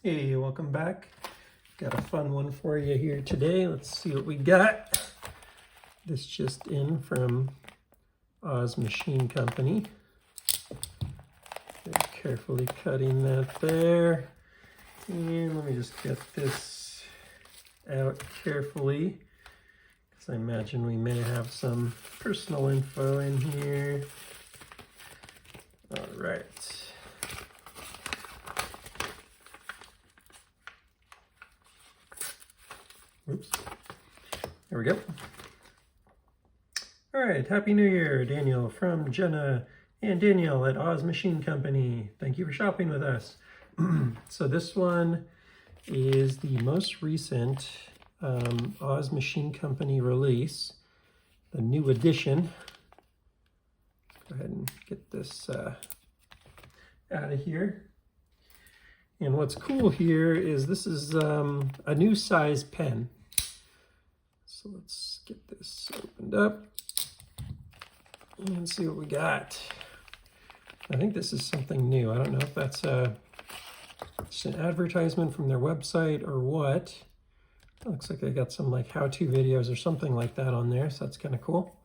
Hey, welcome back. Got a fun one for you here today. Let's see what we got. This just in from Oz Machine Company. Very carefully cutting that there. And let me just get this out carefully, because I imagine we may have some personal info in here. All right. Oops. There we go. All right, Happy New Year, Daniel, from Jenna and Danielle at Oz Machine Company. Thank you for shopping with us. So this one is the most recent Oz Machine Company release, the new edition. Go ahead and get this out of here. And what's cool here is this is a new size pen. So let's get this opened up and see what we got. I think this is something new. I don't know if that's just an advertisement from their website or what. It looks like they got some like how-to videos or something like that on there, so that's kind of cool.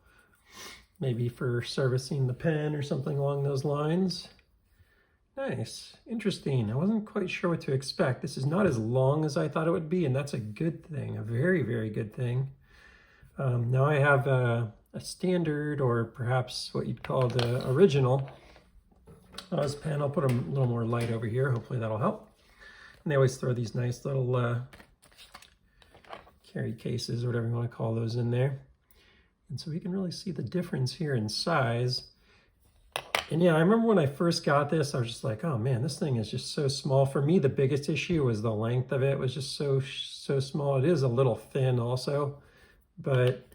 Maybe for servicing the pen or something along those lines. Nice, interesting. I wasn't quite sure what to expect. This is not as long as I thought it would be, and that's a good thing, a very, very good thing. Now I have a standard, or perhaps what you'd call the original Oz pen. I'll put a little more light over here. Hopefully that'll help. And they always throw these nice little carry cases, or whatever you want to call those, in there. And so we can really see the difference here in size. And yeah, I remember when I first got this, I was just like, oh man, this thing is just so small. For me, the biggest issue was the length of it. It was just so small. It is a little thin also, but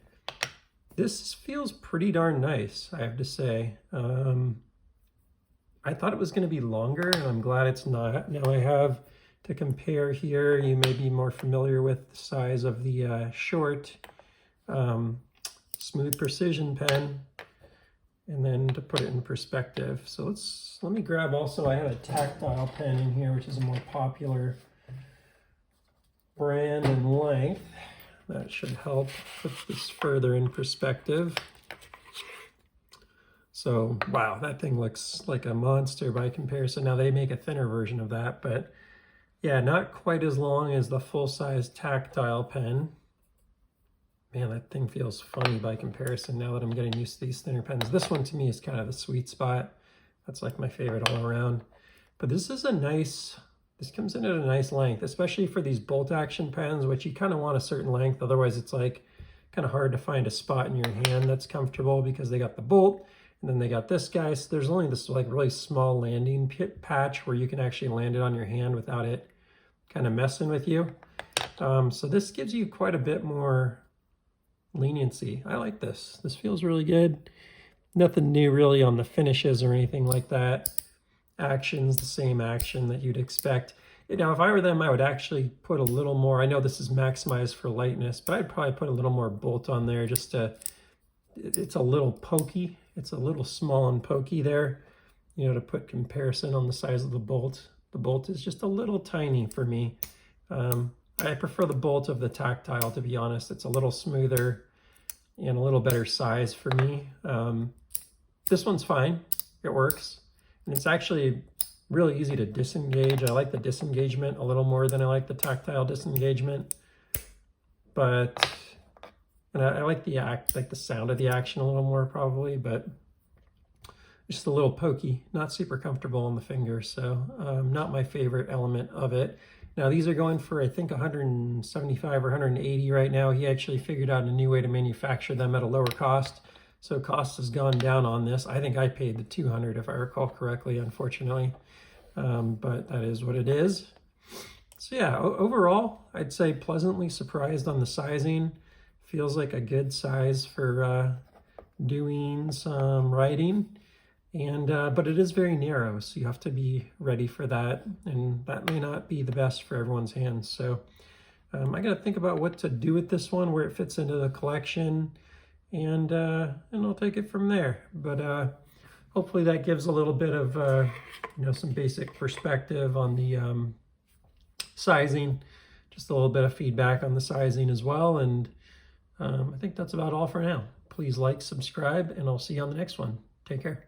this feels pretty darn nice, I have to say. I thought it was going to be longer, and I'm glad it's not. Now I have to compare here. You may be more familiar with the size of the short Smooth Precision pen, and then to put it in perspective. So let me grab also, I have a tactile pen in here, which is a more popular brand and length. That should help put this further in perspective. So, wow, that thing looks like a monster by comparison. Now they make a thinner version of that, but yeah, not quite as long as the full-size tactile pen. Man, that thing feels funny by comparison now that I'm getting used to these thinner pens. This one to me is kind of the sweet spot. That's like my favorite all around. But this is this comes in at a nice length, especially for these bolt action pens, which you kind of want a certain length. Otherwise it's like kind of hard to find a spot in your hand that's comfortable, because they got the bolt and then they got this guy. So there's only this like really small landing patch where you can actually land it on your hand without it kind of messing with you. So this gives you quite a bit more leniency. I like this. This feels really good. Nothing new really on the finishes or anything like that. Action's the same action that you'd expect. Now, if I were them, I would actually put a little more. I know this is maximized for lightness, but I'd probably put a little more bolt on there just to, it's a little pokey. It's a little small and pokey there, you know, to put comparison on the size of the bolt. The bolt is just a little tiny for me. I prefer the bolt of the tactile, to be honest. It's a little smoother and a little better size for me. This one's fine. It works. And it's actually really easy to disengage. I like the disengagement a little more than I like the tactile disengagement. But and I like the sound of the action a little more probably, but just a little pokey, not super comfortable on the finger. So not my favorite element of it. Now these are going for, I think, 175 or 180 right now. He actually figured out a new way to manufacture them at a lower cost. So cost has gone down on this. I think I paid the 200 if I recall correctly, unfortunately. But that is what it is. So yeah, overall, I'd say pleasantly surprised on the sizing. Feels like a good size for doing some writing. And but it is very narrow, so you have to be ready for that, and that may not be the best for everyone's hands. So I got to think about what to do with this one, where it fits into the collection, and I'll take it from there. But hopefully that gives a little bit of some basic perspective on the sizing, just a little bit of feedback on the sizing as well. And I think that's about all for now. Please like, subscribe, and I'll see you on the next one. Take care.